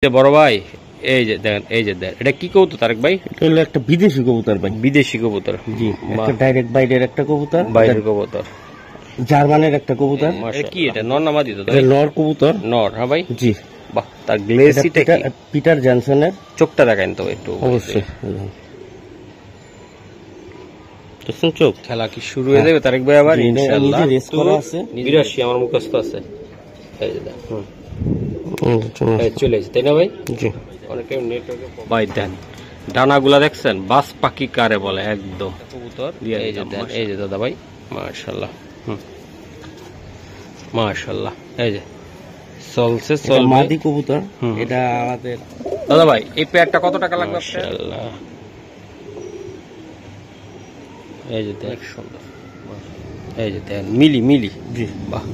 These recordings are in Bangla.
বড় ভাই এই যে দেখেন, এই যে দেখেন এটা কি কবুতর তারেক ভাই? এটা হলো একটা বিদেশি কবুতর ভাই। বিদেশি কবুতর? জি, একটা ডাইরেক্ট বাইরের একটা কবুতর, বাইরের কবুতর, জার্মানের একটা কবুতর। কি এটা নর না মাদি? তো এটা নর কবুতর। নর? হ্যাঁ ভাই। জি, বাহ, তার গ্লেসিটা কি? পিটার জনসনের। চোখটা দেখান তো একটু। অবশ্যই চোখ। খেলা কি শুরু হয়ে যাবে তারেক ভাই? আবার ইনশাআল্লাহ রেস করা আছে। 82 আমার মুখস্থ আছে। এই যে দেখুন চলে এসেছে, তাই না ভাই? জি, অনেকে নেটওয়ার্কে ভাই দেন ডানাগুলা দেখছেন, বাস পাখি কারে বলে একদম কবুতর। এই যে দেন, এই যে দাদা ভাই, মাশাআল্লাহ, মাশাআল্লাহ। এই যে চলছে মাদি কবুতর। এটা আমাদের দাদা ভাই এই পেয়ারটা কত টাকা লাগবে? মাশাআল্লাহ, এই যে দেখ সুন্দর, এই যে দেন মিলি মিলি। জি, বাহ,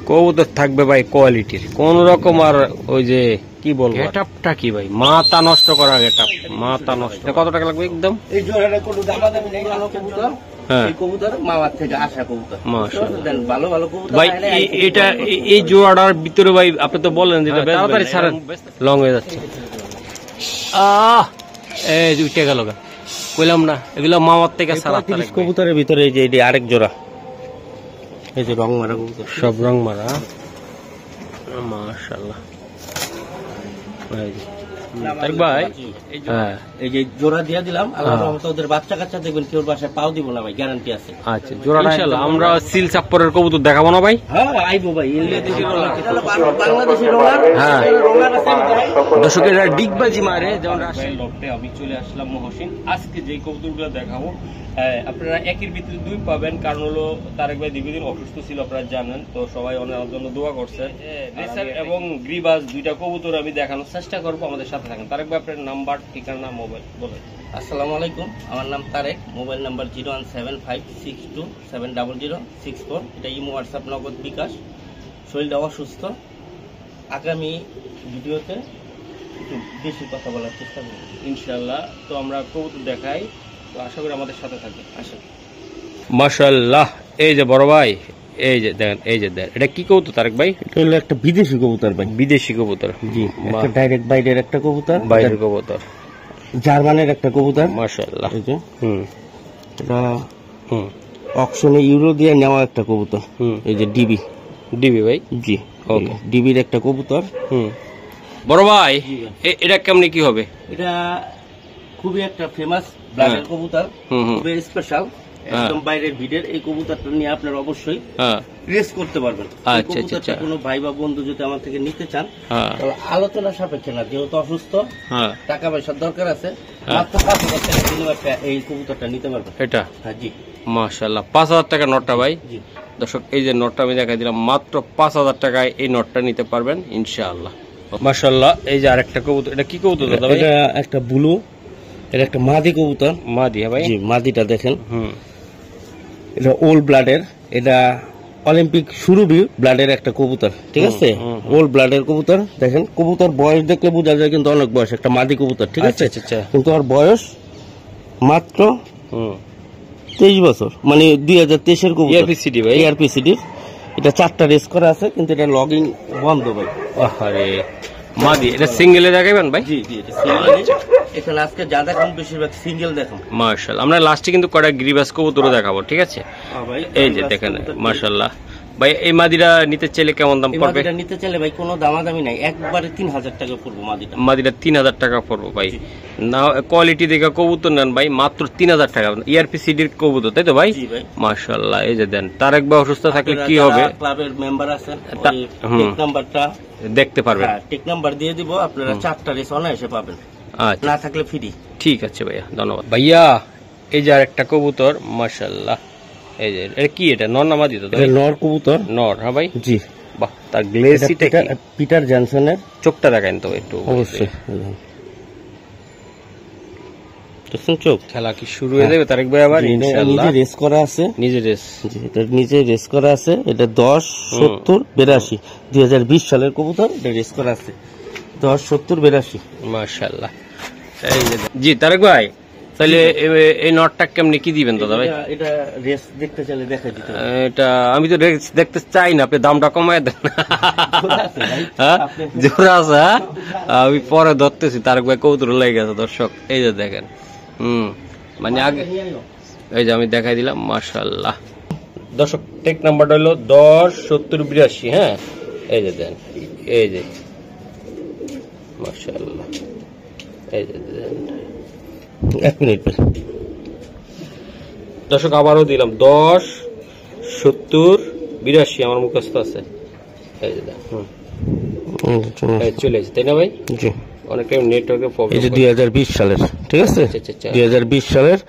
কবুতর থাকবে ভাই কোয়ালিটির, কোন রকম আর ওই যে কি বলবো গেটআপটা কি ভাই, মাথা নষ্ট করা গেটআপ, মাথা নষ্ট। কত টাকা লাগবে একদম? এই জোড়াটা কোনো দামাদামি নেই, ভালো কবুতর। হ্যাঁ, এই কবুতর মামার থেকে আসা কবুতর। মাশাআল্লাহ, দেন ভালো ভালো কবুতর ভাই। এটা এই জোড়াটার ভিতরে ভাই আপনি তো বললেন যে তাড়াতাড়ি ছাড়েন, লং হয়ে যাচ্ছে। এই যে উঠে গেল গা, কইলাম না এগুলো মামার থেকে ছাড়া। 35 কবুতরের ভিতরে এই যে এটি আরেক জোড়া, এই যে রং মারা কবুতর, সব রং মারা। মাশাআল্লাহ ভাই। হ্যাঁ, এই যে জোড়া দিয়ে দিলাম, আল্লাহর রহমতে ওদের বাচ্চা কাচ্চা দেখবেন কেউ বাসায় পাও দিব না ভাই, গ্যারান্টি আছে। আচ্ছা, জোড়াটা ইনশাআল্লাহ আমরা সিল চাপ্পরের কবুতর দেখাবো না ভাই? হ্যাঁ আইবো ভাই, বাংলাদেশি রোলার। হ্যাঁ, রোলার আছে দর্শকেরা ডিগবাজি মারে। যেমন রাজশাহী লফটে আমি চলে আসলাম মহসিন। আজকে যে কবুতরগুলো দেখাবো আপনারা একের ভিতরে দুই পাবেন, কারণ হলো তারেক ভাই দীর্ঘদিন অসুস্থ ছিল আপনারা জানেন, তো সবাই অনেক জন্য দোয়া করছেন। রেসার এবং গ্রিবাস দুইটা কবুতর আমি দেখানোর চেষ্টা করবো, আমাদের সাথে থাকেন। তারেক ভাই আপনার নাম্বার, ঠিকানা, মোবাইল বলেন। আসসালামু আলাইকুম, আমার নাম তারেক, মোবাইল নাম্বার 01756270064। এটা ইমো, হোয়াটসঅ্যাপ, নগদ, বিকাশ। শরীরটা অসুস্থ, আগামী ভিডিওতে একটু বেশি কথা বলার চেষ্টা করব ইনশাআল্লাহ। তো আমরা কবুতর দেখাই, তো আশা করি আমাদের সাথে থাকবে। আশা মাশাআল্লাহ। এই যে বড় ভাই, এই যে দেখেন, এই যে দেখেন এটা কি কবুতর তারেক ভাই? এটা হলো একটা বিদেশি কবুতর ভাই। বিদেশি কবুতর? জি, একটা ডাইরেক্ট বাইরের একটা কবুতর, বাইরের কবুতর, জার্মানের একটা কবুতর। মাশাআল্লাহ। এই যে এটা অকশনে ইউরো দিয়ে নেওয়া একটা কবুতর। এই যে ডিবি। ডিবি ভাই? জি, ওকে, ডিবির একটা কবুতর। বড় ভাই এটা কেমনে কি হবে? এটা খুবই একটা ফেমাস ব্লাডের কবুতর, খুবই স্পেশাল, একদম বাইরের ভিডের। এই কবুতরটা নিয়ে আপনারা অবশ্যই রেস করতে পারবেন। কবুতরটা কোনো ভাই বা বন্ধু যদি আমার থেকে নিতে চান তাহলে আলোচনা সাপেক্ষে না, যেহেতু অসুস্থ, টাকা পয়সার দরকার আছে, মাত্র 5,000 টাকা বিনিময়ে এই কবুতরটা নিতে পারবেন। এটা? হ্যাঁ জি, মাশাআল্লাহ। 5,000 টাকা নটটা ভাই? জি দর্শক, এই যে নটটা আমি দেখাই দিলাম, মাত্র 5,000 টাকায় এই নটটা নিতে পারবেন ইনশাআল্লাহ। মাশাআল্লাহ। এই যে আরেকটা কবুতর, এটা কি কবুতর দাদা ভাই? এটা একটা ব্লু, এটা একটা মাদি কবুতর। মাদি? হ্যাঁ ভাই। জি, মাদিটা দেখেন, এটা ওল্ড ব্লাডের, এটা অলিম্পিক সুরভি ব্লাডের একটা কবুতর, ঠিক আছে? ওল্ড ব্লাডের কবুতর। দেখেন কবুতর বয়স দেখলে বোঝা যায় কিন্তু অনেক বয়স, একটা মাদি কবুতর, ঠিক আছে? কিন্তু ওর বয়স মাত্র 23 বছর, মানে 2023-এর কবুতর। এআরপিসিডি ভাই? এআরপিসিডি। এটা 4টা রেস করা আছে, কিন্তু এটা লগিং বন্ধ ভাই। আরে মাদি, এটা সিঙ্গেলে দেখাবেন ভাই? জি জি, এটা সিঙ্গেল। এখানে আজকে যা দেখান বেশিরভাগ সিঙ্গেল দেখান। মাশাআল্লাহ। আমরা লাস্টে কিন্তু কয়টা গ্রিবাস কবুতরও দেখাবো, ঠিক আছে? এই যে দেখেন, মাশাআল্লাহ ভাই। এই মাদিরা নিতে চাইলে কেমন দাম পড়বে? মাদিরা নিতে চাইলে ভাই কোনো দামাদামি নাই, একবারে 3,000 টাকা পড়বে মাদিটা। মাদিরা 3,000 টাকা পড়বে ভাই। না কোয়ালিটি দেখে কবুতর নেন ভাই, মাত্র 3,000 টাকা। ইআরপিসিডির কবুতর, তাই তো ভাই? জি ভাই। মাশাআল্লাহ। এই যে দেন, তারেক ভাই অসুস্থ থাকলে কি হবে? ক্লাবের মেম্বার আছেন, টেক নাম্বারটা দেখতে পারবেন। টেক নাম্বার দিয়ে দিব, আপনারা 4টা রেস অনায়াসে পাবেন। আচ্ছা, না থাকলে ফ্রি। ঠিক আছে ভাইয়া, ধন্যবাদ ভাইয়া। এই যে আরেকটা কবুতর, মাশাআল্লাহ। এই যে এটা কি, এটা নর না মাদি? তো এটা নর কবুতর। নর? হ্যাঁ ভাই। জি, বাহ, তার গ্লেসিটা কি? পিটার জনসনের। চোখটা দেখান তো একটু। অবশ্যই চোখ। খেলা কি শুরু হয়ে যাবে তারেক ভাই? আবার ইনশাআল্লাহ নিজে রেস করা আছে, নিজে রেস। জি, এটা নিজে রেস করা আছে। এটা 10-70-82 2020 সালের কবুতর, এটা রেস করা আছে 10-70-82। মাশাআল্লাহ। এই যে জি তারেক ভাই, তাহলে এই নটটা কেমনি কি দিবেন দাদা ভাই? এটা রেস দেখতে চাইলে দেখাই দিতে হবে। এটা আমি তো রেস দেখতে চাই না, আপনি দামটা কমায় দেন। হ্যাঁ জোড়া আছে, আমি পরে ধরতেছি। তারক ভাই কৌতুক লেগে গেছে দর্শক, এই যে দেখেন। মানে আগে এই যে আমি দেখাই দিলাম। মাশাআল্লাহ দর্শক, টেক নাম্বারটা হলো 107082। হ্যাঁ এই যে দেন, এই যে মাশাআল্লাহ, এই যে দেন। 1 মিনিট দর্শক আবারও দিলাম 107082, আমার মুখস্থ আছে। এই যে দেন, চলে এসেছে তাই না ভাই? জি, অনেকটা নেটওয়ার্কের প্রবলেম। এই যে 2020 সালের, ঠিক আছে? 2020 সালের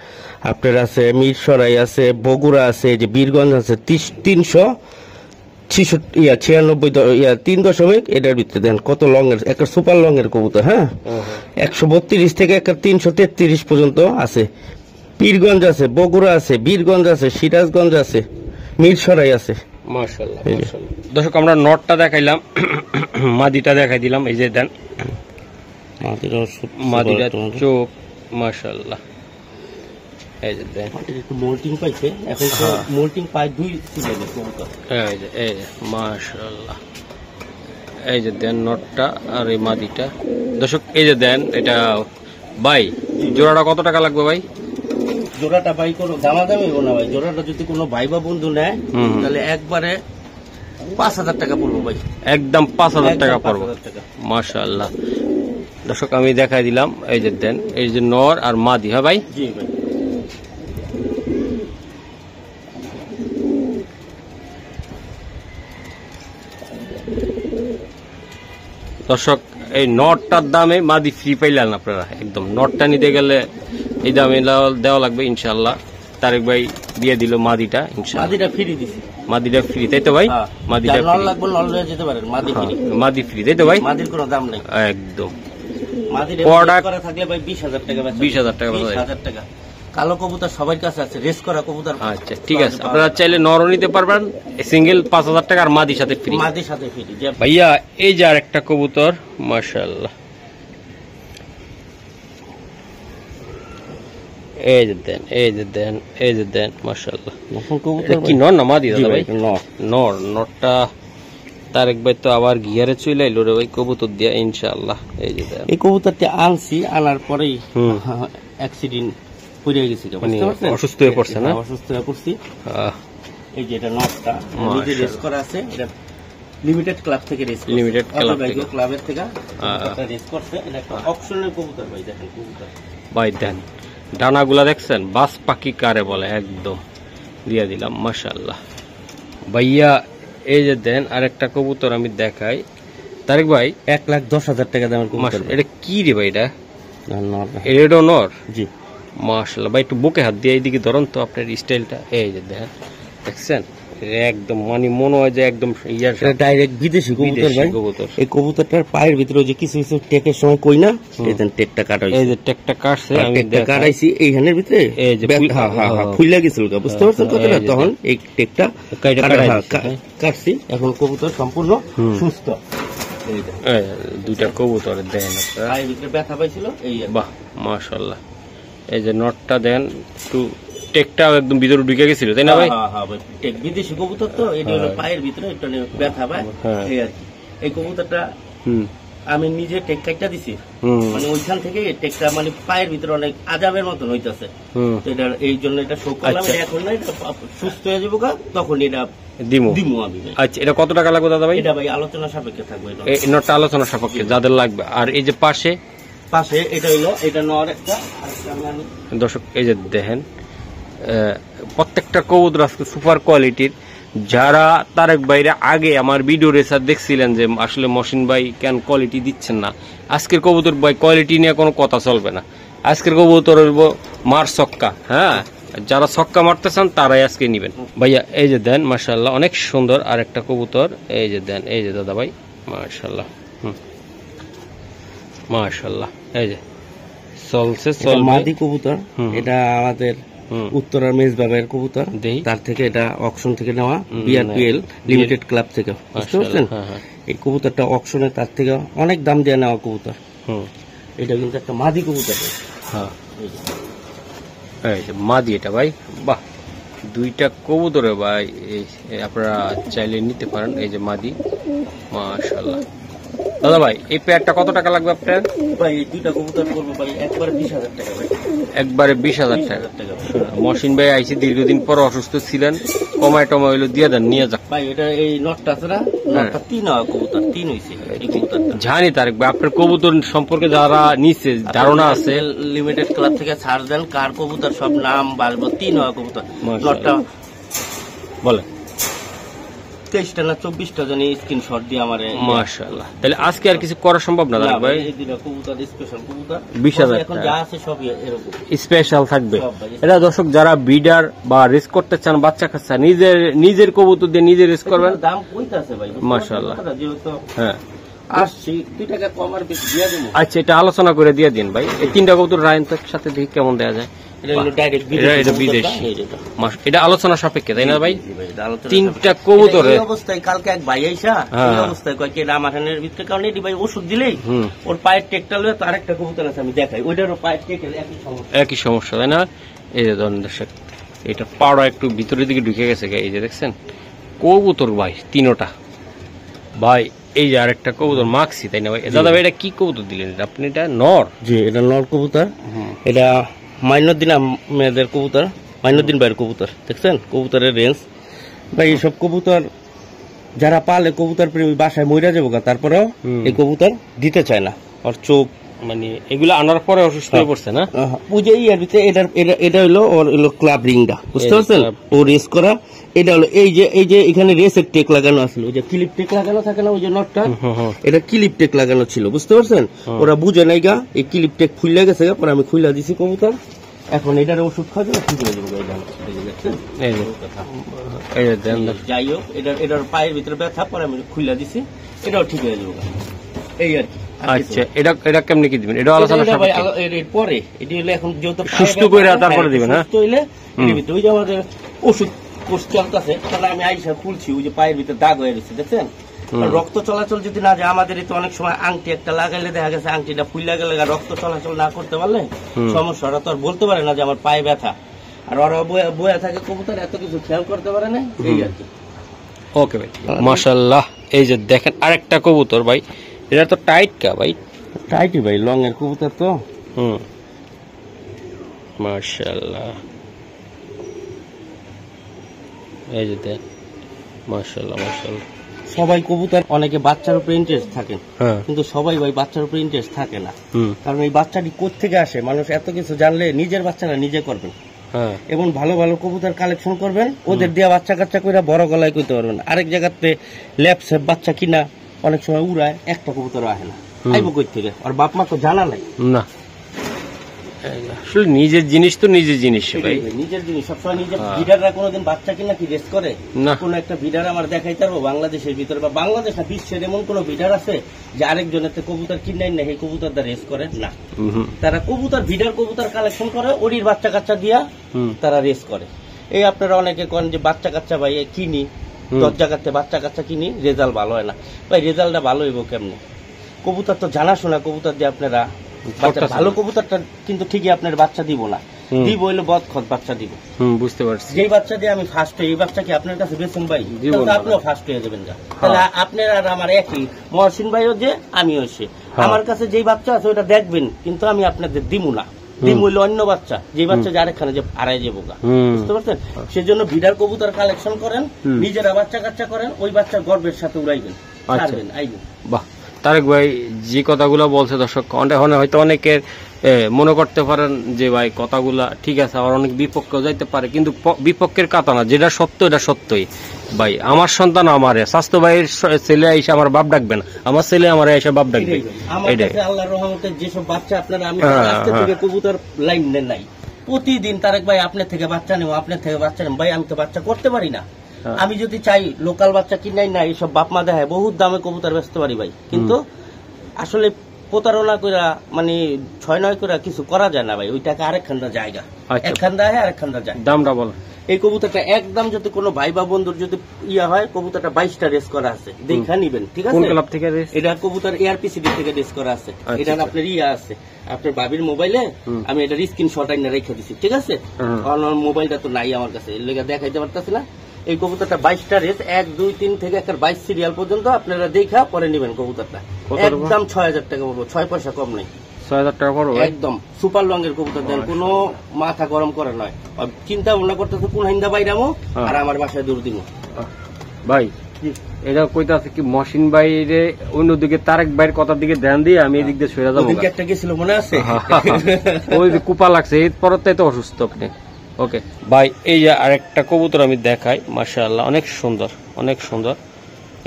আপনার আছে মিরসরাই আছে, বগুড়া আছে, এই যে বীরগঞ্জ আছে। 396 এটার ভিতরে দেন কত লং এর, একটা সুপার লং এর কবুতর। হ্যাঁ 132 থেকে একটা 333 পর্যন্ত আছে। পীরগঞ্জ আছে, বগুড়া আছে, বীরগঞ্জ আছে, সিরাজগঞ্জ আছে, মিরসরাই আছে। মাশাআল্লাহ মাশাআল্লাহ। দর্শক আমরা নটটা দেখাইলাম, মাদিটা দেখাই দিলাম। এই যে দেন মাদিটা চোখ, মাশাআল্লাহ। এই যে দেন একটু মোল্টিং পাইছে, এখন তো মোল্টিং পায় 2 সিজনে কবুতর। এই যে মাশাআল্লাহ। এই যে দেন নটটা আর এই মাদিটা। দর্শক এই যে দেন, এটা ভাই জোড়াটা কত টাকা লাগবে ভাই? জোড়াটা ভাই কোনো দামাদামি হবো না ভাই। জোড়াটা যদি কোনো ভাই বা বন্ধু নেয় তাহলে একবারে 5000 টাকা পড়বো ভাই। একদম 5000 টাকা পড়বো। মাশাআল্লাহ। দর্শক আমি দেখাই দিলাম। এই যে দেন, এই যে নর আর মাদি। হ্যাঁ ভাই? জি ভাই। দর্শক এই নটটার দামে মাদি ফ্রি পাইলেন আপনারা। একদম নটটা নিতে গেলে এই দামে দেওয়া লাগবে ইনশাআল্লাহ। তারেক ভাই দিয়ে দিল মাদিটা ইনশাআল্লাহ। মাদিটা ফ্রি দিছি। মাদিটা ফ্রি তাই তো ভাই? মাদিটা নর লাগবে, নর লয়ে যেতে পারেন। মাদি ফ্রি। মাদি ফ্রি তাই তো ভাই? মাদির কোনো দাম নাই একদম। মাদির প্রোডাক্ট করা থাকলে ভাই 20000 টাকা বেচা। 20000 টাকা বেচা। 20000 টাকা। কালো কবুতর সবার কাছে আছে, রেস করা কবুতর। আচ্ছা ঠিক আছে, আপনারা চাইলে নরও নিতে পারবেন, সিঙ্গেল 5000 টাকা, আর মাদির সাথে ফ্রি। মাদির সাথে ফ্রি ভাইয়া। এই যে আরেকটা কবুতর, মাশাআল্লাহ। এই যে দেন, এই যে দেন, এই যে দেন, মাশাআল্লাহ। কবুতর কি নর না মাদি দাদা ভাই? নর। নরটা তারেক ভাই তো আবার গিয়ারে চলে আইলো রে ভাই কবুতর দিয়া ইনশাআল্লাহ। এই যে দেন, এই কবুতরটি আনছি, আনার পরেই অ্যাক্সিডেন্ট পড়ে গেছে। অসুস্থ হয়ে পড়ছে না? অসুস্থ হয়ে পড়ছি। এই যে এটা নটটা নিজে রেস করা আছে, এটা লিমিটেড ক্লাব থেকে রেস করছে। লিমিটেড ক্লাব থেকে, ক্লাবের থেকে এটা রেস করছে। এটা একটা অপশনের কবুতর ভাই। দেখেন কবুতর ভাই দেন, ডানাগুলা দেখছেন? বাস পাখি কারে বলে, একদম দিয়ে দিলাম। মাশাআল্লাহ ভাইয়া। এই যে দেন আরেকটা কবুতর আমি দেখাই তারেক ভাই। 1,10,000 টাকা দামের কবুতর। এটা কি রে ভাই? এটা নর। জি মাশাআল্লাহ ভাই। একটু বুকে হাত দিয়ে এইদিকে ধরুন তো আপনার স্টাইলটা। এই যে দেখছেন, একদম মানে মনে হয় যে একদম ডাইরেক্ট বিদেশি কবুতর ভাই। এই কবুতরটার পায়ের ভিতরে যে কিছু কিছু টেকের সময় কই না, এই দেন টেকটা কাটাইছি। এই যে টেকটা কাটছে, আমি কাটাইছি এইখানের ভিতরে। এই যে ফুইলা গেছিল, বুঝতে পারছেন কথাটা? তখন এই টেকটা কাটছি। এখন কবুতর সম্পূর্ণ সুস্থ। দুইটা কবুতর দেন, পায়ের ভিতরে ব্যথা পাইছিল। এই বাহ মাশাআল্লাহ। এই যে নটটা দেন, একটু টেকটা একদম ভিতরে ঢুকে গেছিল তাই না ভাই? হ্যাঁ ভাই, টেক বিদেশি কবুতর তো, এটা হলো পায়ের ভিতরে একটু ব্যথা পায় এই আর কি। এই কবুতরটা আমি নিজে টেক কাটটা দিছি, মানে ওইখান থেকে টেকটা মানে পায়ের ভিতরে অনেক আজাবের মতন হইতাছে। এটা এই জন্য এটা শো করলাম। এখন না, এটা সুস্থ হয়ে যাবো তখন এটা দিমু আমি। আচ্ছা এটা কত টাকা লাগবে দাদা ভাই? এটা ভাই আলোচনা সাপেক্ষে থাকবে। এই নটটা আলোচনা সাপেক্ষে যাদের লাগবে। আর এই যে পাশে এটা হইলো, এটা নর একটা। দর্শক এই যে দেখেন, প্রত্যেকটা কবুতর আজকে সুপার কোয়ালিটির। যারা তারেক ভাইরা আগে আমার ভিডিও রেসার দেখছিলেন যে আসলে মহসিন ভাই কেন কোয়ালিটি দিচ্ছেন না, আজকের কবুতর ভাই কোয়ালিটি নিয়ে কোনো কথা চলবে না। আজকের কবুতর হইব মার ছক্কা। হ্যাঁ, যারা ছক্কা মারতে চান তারাই আজকে নিবেন ভাইয়া। এই যে দেন মাশাআল্লাহ, অনেক সুন্দর আরেকটা কবুতর। এই যে দেন, এই যে দাদা ভাই মাশাআল্লাহ। মাশাআল্লাহ। এই যে চলছে মাদি কবুতর। এটা আমাদের উত্তরার মেজ বাবার কবুতর, তার থেকে এটা অকশন থেকে নেওয়া, বিআরপিএল লিমিটেড ক্লাব থেকে। বুঝতে পারছেন? এই কবুতরটা অকশনে তার থেকে অনেক দাম দিয়ে নেওয়া কবুতর। এটা কিন্তু একটা মাদি কবুতর। এই যে মাদি এটা ভাই, বাহ, দুইটা কবুতরে ভাই, আপনারা চাইলে নিতে পারেন। এই যে মাদি, মাশাআল্লাহ। দাদা ভাই এই পেয়ারটা কত টাকা লাগবে আপনার? ভাই এই দুইটা কবুতর করবো ভাই একবারে 20,000 টাকা ভাই। একবারে 20,000 টাকা। মহসিন ভাই আইসি দীর্ঘদিন পর অসুস্থ ছিলেন, কমায় টমায় হইলো দিয়ে দেন, নিয়ে যাক ভাই। এটা এই নটটা আছে না, নটটা 3 হয় কবুতর, 3 হইছে এই কবুতরটা। জানি তারেক ভাই আপনার কবুতর সম্পর্কে যারা নিচ্ছে ধারণা আছে, লিমিটেড ক্লাব থেকে ছাড় দেন, কার কবুতর সব নাম বাড়বো। 3 হয় কবুতর, নটটা বলে 23টা না 24টা জানি স্ক্রিনশট দিয়ে আমারে। মাশাআল্লাহ। তাহলে আজকে আর কিছু করা সম্ভব না ভাই? এই দুটো কবুতর স্পেশাল কবুতর, 20,000 এখন যা আছে সব এরকম স্পেশাল থাকবে। এটা দর্শক যারা বিডার বা রেস করতে চান, বাচ্চা কাচ্চা নিজের কবুতর দিয়ে নিজে রেস করবেন, দাম কইতাছে ভাই মাশাআল্লাহ। হ্যাঁ আসছি 2 টাকা কম আর বেশি দিয়ে দেব। আচ্ছা এটা আলোচনা করে দিয়ে দিন ভাই। এই 3টা কবুতর রায়নের সাথে দেখি কেমন দেয়া যায়। এটা হলো ডাইরেক্ট বিদেশি, এটা আলোচনা সাপেক্ষে তাই না ভাই? 3টা কবুতর এই অবস্থায় কালকে এক ভাই আইসা এই অবস্থায় কয় কি রামাখানের ভিতরে, কারণ এটি ভাই ওষুধ দিলেই ওর পায়ের টেকটা লয়ে তার একটা কবুতর আছে আমি দেখাই, ওইটারও পায়ের টেক একই সমস্যা তাই না? এই যে ধরেন দর্শক, এটা পাড়া একটু ভিতরের দিকে ঢুকে গেছে, এই যে দেখছেন কবুতর ভাই 3টা ভাই। এই যে আরেকটা কবুতর মাখছি তাই না ভাই? দাদা ভাই এটা কি কবুতর দিলেন আপনি? এটা নর? জি এটা নর কবুতর। এটা মাইনুদ্দিন আহমেদের কবুতর, মাইনুদ্দিন ভাইয়ের কবুতর। দেখছেন কবুতরের রেঞ্জ ভাই। এইসব কবুতর যারা পালে কবুতর প্রেমী বাসায় মইরা যাবো, তারপরেও এই কবুতর দিতে চায় না। আর চোখ মানে এগুলো আনার পরে অসুস্থ হয়ে পড়ছে না? ওই যে ইয়ার ভিতরে এটা হলো ওর হলো ক্লাব রিংটা, বুঝতে পারছেন? ও রেস করা। এটা হলো এই যে এখানে রেসের টেক লাগানো আসলো, ওই যে ক্লিপ টেক লাগানো থাকে না ওই যে নটটা, এটা ক্লিপ টেক লাগানো ছিল, বুঝতে পারছেন? ওরা বুঝে নাই গা, এই ক্লিপ টেক খুলে গেছে গা, পরে আমি খুলে দিছি কবুতর। এখন এটার ওষুধ খাবে ঠিক হয়ে যাবে। যাই হোক এটার পায়ের ভিতরে ব্যথা, পরে আমি খুলে দিছি, এটাও ঠিক হয়ে যাবে এই আর কি। আচ্ছা এটা কেমনে কি দিবেন? এটা আলোচনা পরে এটি হলে এখন যেহেতু সুস্থ করে তারপরে দিবেন। হ্যাঁ সুস্থ হইলে ওই যে আমাদের ওষুধ কোর্স চলতেছে, তাহলে আমি আইসা খুলছি, ওই যে পায়ের ভিতরে দাগ হয়ে গেছে দেখছেন। রক্ত চলাচল যদি না যায়, আমাদের তো অনেক সময় আংটি একটা লাগাইলে দেখা গেছে আংটিটা ফুলে গেলে রক্ত চলাচল না করতে পারলে সমস্যা। ওরা তো আর বলতে পারে না যে আমার পায়ে ব্যথা, আর ওরা বয়ে থাকে কবুতর, এত কিছু খেয়াল করতে পারে না এই আর কি। ওকে ভাই মাশাআল্লাহ। এই যে দেখেন আরেকটা কবুতর ভাই, এটা তো টাইট কা ভাই? টাইটই ভাই, লং এর কবুতর তো। মাশাআল্লাহ। এই যে দেখ মাশাআল্লাহ মাশাআল্লাহ। সবাই কবুতর, অনেকে বাচ্চার উপরে ইন্টারেস্ট থাকে, কিন্তু সবাই ভাই বাচ্চার উপরে ইন্টারেস্ট থাকে না। কারণ এই বাচ্চাটি কোত্থেকে আসে, মানুষ এত কিছু জানলে নিজের বাচ্চারা নিজে করবেন, এবং ভালো ভালো কবুতর কালেকশন করবেন, ওদের দিয়ে বাচ্চা কাচ্চা করে বড় গলায় করতে পারবেন। আরেক জায়গাতে ল্যাপসেপ বাচ্চা কিনা অনেক সময় উড়ায়, একটা কবুতর আসে না, আইব কই থেকে? আর বাপ মা তো জানা নাই না। আসলে নিজের জিনিস তো নিজের জিনিস ভাই, নিজের জিনিস সবসময় নিজের। বিডাররা কোনোদিন বাচ্চা কিনা কি রেস করে? কোন একটা বিডার আমার দেখাইতে পারবো বাংলাদেশের ভিতরে বা বাংলাদেশ না বিশ্বের এমন কোন বিডার আছে যে আরেকজনের কবুতর কিনাই না, এই কবুতর দা রেস করে না? তারা কবুতর বিডার কবুতর কালেকশন করে, ওরির বাচ্চা কাচ্চা দিয়া তারা রেস করে। এই আপনারা অনেকে কন যে বাচ্চা কাচ্চা ভাই কিনি, 10 জায়গাতে বাচ্চা কাচ্চা কিনি, রেজাল্ট ভালো হয় না। ভাই রেজাল্টটা ভালো হইব কেমনে? কবুতর তো জানাশোনা কবুতর দিয়ে আপনারা ভালো কবুতরটা কিন্তু ঠিকই আপনার বাচ্চা দিব না, দিব হইলে বদখত বাচ্চা দিব। বুঝতে পারছি। যেই বাচ্চা দিয়ে আমি ফার্স্ট হই, এই বাচ্চা কি আপনার কাছে বেছেন ভাই? আপনিও ফার্স্ট হয়ে যাবেন। তাহলে আপনার আর আমার একই, মহসিন ভাইও যে আমিও সে। আমার কাছে যেই বাচ্চা আছে ওটা দেখবেন, কিন্তু আমি আপনাদের দিব না, দিব হইলে অন্য বাচ্চা, যে বাচ্চা যে আরেকখানে যে হারাই যাবো গা, বুঝতে পারছেন? সেজন্য বিডার কবুতর কালেকশন করেন, নিজেরা বাচ্চা কাচ্চা করেন, ওই বাচ্চার গর্বের সাথে উড়াইবেন, ছাড়বেন, আইবেন। বাহ তারেক ভাই যে কথাগুলো বলছে দর্শক হয়তো অনেকের মনে করতে পারেন যে ভাই কথাগুলা ঠিক আছে, আবার অনেক বিপক্ষে যাইতে পারে, কিন্তু বিপক্ষের কথা না, যেটা সত্য এটা সত্যই ভাই। আমার সন্তান আমার স্বাস্থ্য ভাইয়ের ছেলে এসে আমার বাপ ডাকবে না, আমার ছেলে আমার এসে বাপ ডাকবে। আল্লাহর রহমতে যেসব বাচ্চা আপনারা, আমি আজকে থেকে কবুতর লাইন নাই, প্রতিদিন তারেক ভাই আপনার থেকে বাচ্চা নেব, আপনার থেকে বাচ্চা নেব। ভাই আমি তো বাচ্চা করতে পারি না, আমি যদি চাই লোকাল বাচ্চা কিনাই না, এইসব বাপ মা দেখায় বহুত দামে কবুতর বেচতে পারি ভাই, কিন্তু আসলে প্রতারণা করে মানে 6-9 করে কিছু করা যায় না ভাই। ওই টাকা আরেকখানটা জায়গা, একখানটা আরেকখানটা যায়। দামটা বল। এই কবুতরটা একদম যদি কোনো ভাই বা বন্ধুর যদি ইয়া হয়, কবুতরটা 22টা রেস করা আছে, দেখা নিবেন, ঠিক আছে? কোন ক্লাব থেকে রেস? এটা কবুতর এআরপিসিডি থেকে রেস করা আছে। এটা আপনার ইয়া আছে, আপনার বাবির মোবাইলে আমি এটার স্ক্রিনশট আইনা রেখে দিছি, ঠিক আছে? আমার মোবাইলটা তো নাই আমার কাছে, এর লেগে দেখাইতে পারতাছি না। এই কবুতরটা 22টা রেস, 1, 2, 3 থেকে 22 সিরিয়াল পর্যন্ত আপনারা দেখা পরে নেবেন। কবুতরটা একদম 6000 টাকা পড়বো, 6 পয়সা কম নাই। 6000 টাকা পড়বে একদম সুপার লং এর কবুতর দেন, কোনো মাথা গরম করে নয়। চিন্তা ভাবনা করতেছে কোন হিন্দা বাইরামো আর আমার বাসায় দূর দিব। ভাই এটা কইতে আছে কি মহসিন বাইরে অন্যদিকে তারেক ভাইয়ের কথার দিকে ধ্যান দিয়ে আমি এদিক দিয়ে সরে যাবো। একটা গেছিল মনে আছে, ওই যে কুপা লাগছে এরপর তাই তো অসুস্থ আপনি। ওকে ভাই, এই যে আরেকটা কবুতর আমি দেখাই, মাশাআল্লাহ অনেক সুন্দর, অনেক সুন্দর।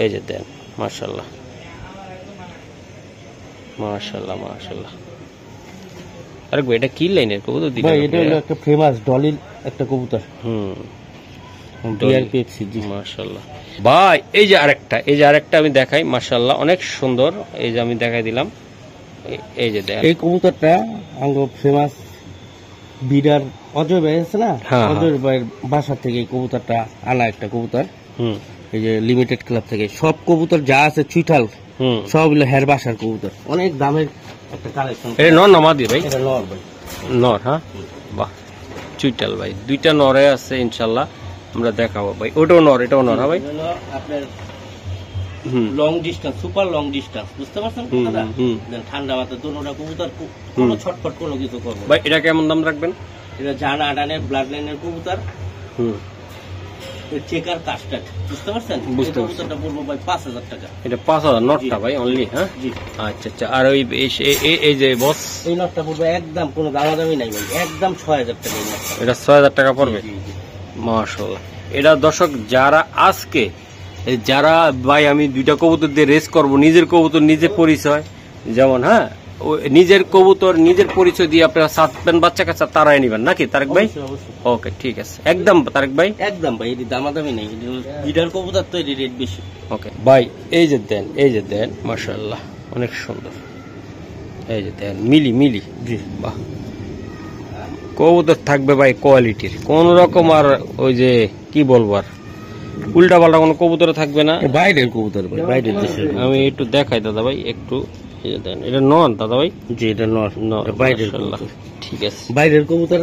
এই যে দেন, মাশাআল্লাহ মাশাআল্লাহ মাশাআল্লাহ। আরে ভাই এটা কি লাইনের কবুতর দিলেন? ভাই এটা হলো একটা ফেমাস ডলির একটা কবুতর। মাশাআল্লাহ ভাই, এই যে আরেকটা আমি দেখাই, মাশাআল্লাহ অনেক সুন্দর। এই যে আমি দেখাই দিলাম, এই যে দেখ, এই কবুতরটা আঙ্গ ফেমাস বিডার অজয় ভাই আছে না, অজয় ভাইয়ের বাসা থেকে এই কবুতরটা আনা একটা কবুতর। এই যে লিমিটেড ক্লাব থেকে সব কবুতর যা আছে চুইঠাল সব হলো হের বাসার কবুতর, অনেক দামের একটা কালেকশন। এটা নর না মাদি ভাই? এটা নর ভাই, নর। হ্যাঁ বাহ, চুইটাল ভাই, দুইটা নরে আছে ইনশাল্লাহ আমরা দেখাবো ভাই। ওটাও নর, এটাও নর। হ্যাঁ ভাই, আপনার long distance, super long distance, বুঝতে পারছেন কথাটা? ঠান্ডা মাথা দোনোটা কবুতর, কোনো ছটফট কোনো কিছু করবে ভাই। এটা কেমন দাম রাখবেন? এটা জানা আডানের ব্লাড লাইনের কবুতর, চেকার কাস্টার্ড, বুঝতে পারছেন? বুঝতে পারছি। কবুতরটা পড়বো ভাই 5000 টাকা। এটা 5000 নটটা ভাই অনলি? হ্যাঁ আচ্ছা আচ্ছা। আর ওই এই যে বস, এই নটটা পড়বে একদম কোনো দামাদামি নাই ভাই, একদম 6000 টাকা। এটা 6000 টাকা পড়বে। মাশাআল্লাহ। এটা দর্শক যারা ভাই আমি দুইটা কবুতর দিয়ে রেস করব, নিজের কবুতর নিজের পরিচয়, যেমন হ্যাঁ নিজের কবুতর নিজের পরিচয় দিয়ে আপনারা সাতবেন বাচ্চা কাচ্চা তারাই নিবেন নাকি তারেক ভাই? ওকে ঠিক আছে, একদম তারেক ভাই একদম ভাই, এটি দামাদামি নেই, লিডার কবুতর তো এটি রেট বেশি। ওকে ভাই, এই যে দেন মাশাআল্লাহ অনেক সুন্দর। এই যে দেন মিলি জি বাহ, কবুতর থাকবে ভাই কোয়ালিটির, কোন রকম আর ওই যে কি বলবো আর উল্টা পাল্টা কোনো কবুতর থাকবে না, বাইরের কবুতর ভাই, বাইরের দেশের। আমি একটু দেখাই দাদা ভাই, একটু এটা নন দাদা ভাই? জি এটা নন, বাইরের কবুতর। ঠিক আছে, বাইরের কবুতর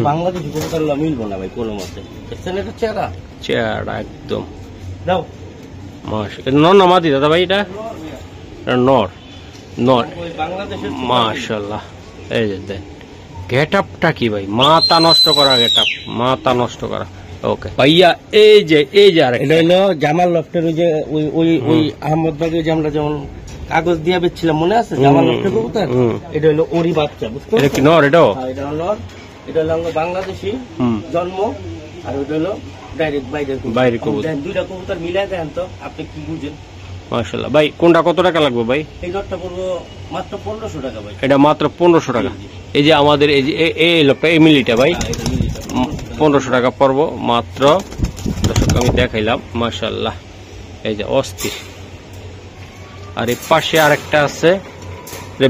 বাংলাদেশি কবুতর মিলবো না ভাই কোনো মতে, দেখছেন এটা চেহারা একদম দাও। এটা নর না মাদি দাদা ভাই? এটা নর বাংলাদেশের মাশাআল্লাহ। এই যে দেন গেট আপটা কি ভাই, মাথা নষ্ট করা গেট আপ, মাথা নষ্ট করা। ওকে ভাইয়া, এই যে আর এটা হলো জামাল লফটের ওই যে ওই আহমদবাগে যে আমরা যেমন কাগজ দিয়ে বেচছিলাম মনে আছে, জামাল লফটের কবুতর, এটা হলো ওরই বাচ্চা, বুঝতে পারছেন? এটা কি নর? এটাও এটা নর, এটা হলো বাংলাদেশি জন্ম, আর ওটা হলো ডাইরেক্ট বাইরের কবুতর। দুইটা কবুতর মিলাই দেন তো আপনি কি বুঝেন? মাশাআল্লাহ ভাই, কোনটা কত টাকা লাগবে ভাই? এই নটটা পড়বো মাত্র 1500 টাকা ভাই। এটা মাত্র 1500 টাকা। এই যে আমাদের এই যে এই লোকটা এমিলিটা ভাই 1500 টাকা পড়বো মাত্র। দর্শক আমি দেখাইলাম, মাশাআল্লাহ এই যে অস্থির। আর এই পাশে আরেকটা আছে,